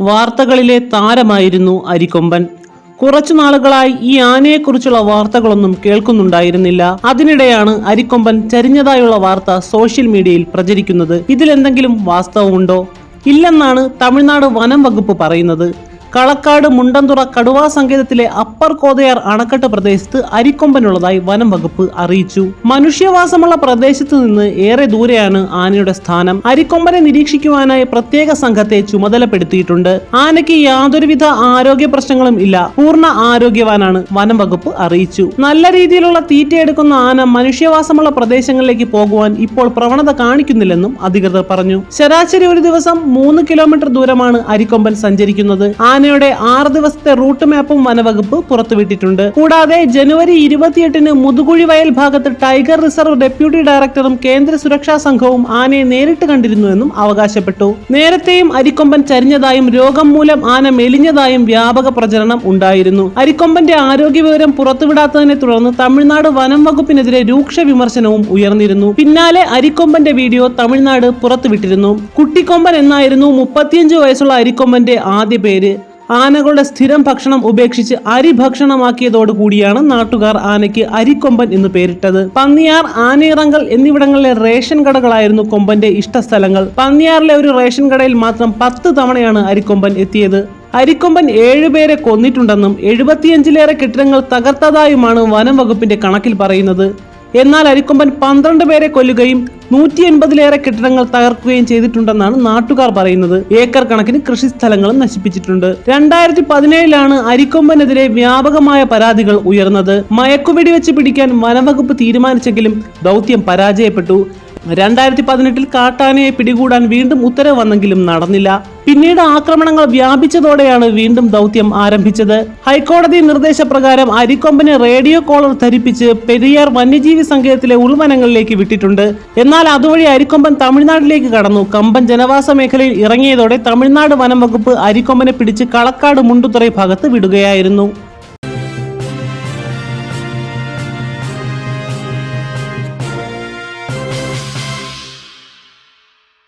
വാർത്തകളിലെ താരമായിരുന്നു അരിക്കൊമ്പൻ. കുറച്ചു നാളുകളായി ഈ ആനയെക്കുറിച്ചുള്ള വാർത്തകളൊന്നും കേൾക്കുന്നുണ്ടായിരുന്നില്ല. അതിനിടെയാണ് അരിക്കൊമ്പൻ ചരിഞ്ഞതായുള്ള വാർത്ത സോഷ്യൽ മീഡിയയിൽ പ്രചരിക്കുന്നത്. ഇതിലെന്തെങ്കിലും വാസ്തവമുണ്ടോ? ഇല്ലെന്നാണ് തമിഴ്നാട് വനം വകുപ്പ് പറയുന്നത്. കളക്കാട് മുണ്ടന്തുറ കടുവാ സങ്കേതത്തിലെ അപ്പർ കോതയാർ അണക്കെട്ട് പ്രദേശത്ത് അരിക്കൊമ്പനുള്ളതായി വനം വകുപ്പ് അറിയിച്ചു. മനുഷ്യവാസമുള്ള പ്രദേശത്ത് നിന്ന് ഏറെ ദൂരെയാണ് ആനയുടെ സ്ഥാനം. അരിക്കൊമ്പനെ നിരീക്ഷിക്കുവാനായി പ്രത്യേക സംഘത്തെ ചുമതലപ്പെടുത്തിയിട്ടുണ്ട്. ആനയ്ക്ക് യാതൊരുവിധ ആരോഗ്യ പ്രശ്നങ്ങളും ഇല്ല, പൂർണ്ണ ആരോഗ്യവാനാണ് വനം വകുപ്പ് അറിയിച്ചു. നല്ല രീതിയിലുള്ള തീറ്റയെടുക്കുന്ന ആന മനുഷ്യവാസമുള്ള പ്രദേശങ്ങളിലേക്ക് പോകുവാൻ ഇപ്പോൾ പ്രവണത കാണിക്കുന്നില്ലെന്നും അധികൃതർ പറഞ്ഞു. ശരാശരി ഒരു ദിവസം 3 കിലോമീറ്റർ ദൂരമാണ് അരിക്കൊമ്പൻ സഞ്ചരിക്കുന്നത്. ആനയുടെ 6 ദിവസത്തെ റൂട്ട് മാപ്പും വനവകുപ്പ് പുറത്തുവിട്ടിട്ടുണ്ട്. കൂടാതെ ജനുവരി 28-ന് മുതുകുഴി വയൽ ഭാഗത്ത് ടൈഗർ റിസർവ് ഡെപ്യൂട്ടി ഡയറക്ടറും കേന്ദ്ര സുരക്ഷാ സംഘവും ആനയെ നേരിട്ട് കണ്ടിരുന്നുവെന്നും അവകാശപ്പെട്ടു. നേരത്തെയും അരിക്കൊമ്പൻ ചരിഞ്ഞതായും രോഗം മൂലം ആന മെലിഞ്ഞതായും വ്യാപക പ്രചരണം ഉണ്ടായിരുന്നു. അരിക്കൊമ്പന്റെ ആരോഗ്യ വിവരം പുറത്തുവിടാത്തതിനെ തുടർന്ന് തമിഴ്നാട് വനം വകുപ്പിനെതിരെ രൂക്ഷ വിമർശനവും ഉയർന്നിരുന്നു. പിന്നാലെ അരിക്കൊമ്പന്റെ വീഡിയോ തമിഴ്നാട് പുറത്തുവിട്ടിരുന്നു. കുട്ടിക്കൊമ്പൻ എന്നായിരുന്നു 35 വയസ്സുള്ള അരിക്കൊമ്പന്റെ ആദ്യ പേര്. ആനകളുടെ സ്ഥിരം ഭക്ഷണം ഉപേക്ഷിച്ച് അരി ഭക്ഷണമാക്കിയതോടുകൂടിയാണ് നാട്ടുകാർ ആനയ്ക്ക് അരിക്കൊമ്പൻ എന്ന് പേരിട്ടത്. പന്നിയാർ, ആനയിറങ്കൽ എന്നിവിടങ്ങളിലെ റേഷൻ കടകളായിരുന്നു കൊമ്പന്റെ ഇഷ്ടസ്ഥലങ്ങൾ. പന്നിയാറിലെ ഒരു റേഷൻ കടയിൽ മാത്രം 10 തവണയാണ് അരിക്കൊമ്പൻ എത്തിയത്. അരിക്കൊമ്പൻ 7 പേരെ കൊന്നിട്ടുണ്ടെന്നും 75-ലേറെ കെട്ടിടങ്ങൾ തകർത്തതായുമാണ് വനം വകുപ്പിന്റെ കണക്കിൽ പറയുന്നത്. എന്നാൽ അരിക്കൊമ്പൻ 12 പേരെ കൊല്ലുകയും 180-ലേറെ കെട്ടിടങ്ങൾ തകർക്കുകയും ചെയ്തിട്ടുണ്ടെന്നാണ് നാട്ടുകാർ പറയുന്നത്. ഏക്കർ കണക്കിന് കൃഷിസ്ഥലങ്ങളും നശിപ്പിച്ചിട്ടുണ്ട്. 2017-ലാണ് അരിക്കൊമ്പനെതിരെ വ്യാപകമായ പരാതികൾ ഉയർന്നത്. മയക്കുവെടി വെച്ച് പിടിക്കാൻ വനംവകുപ്പ് തീരുമാനിച്ചെങ്കിലും ദൗത്യം പരാജയപ്പെട്ടു. 2018-ൽ കാട്ടാനയെ പിടികൂടാൻ വീണ്ടും ഉത്തരവ് വന്നെങ്കിലും നടന്നില്ല. പിന്നീട് ആക്രമണങ്ങൾ വ്യാപിച്ചതോടെയാണ് വീണ്ടും ദൗത്യം ആരംഭിച്ചത്. ഹൈക്കോടതി നിർദ്ദേശപ്രകാരം അരിക്കൊമ്പന് റേഡിയോ കോളർ ധരിപ്പിച്ച് പെരിയാർ വന്യജീവി സങ്കേതത്തിലെ ഉൾവനങ്ങളിലേക്ക് വിട്ടിട്ടുണ്ട്. എന്നാൽ അതുവഴി അരിക്കൊമ്പൻ തമിഴ്നാട്ടിലേക്ക് കടന്നു. കമ്പൻ ജനവാസ മേഖലയിൽ ഇറങ്ങിയതോടെ തമിഴ്നാട് വനം വകുപ്പ് അരിക്കൊമ്പനെ പിടിച്ച് കളക്കാട് മുണ്ടുതുറൈ ഭാഗത്ത് വിടുകയായിരുന്നു.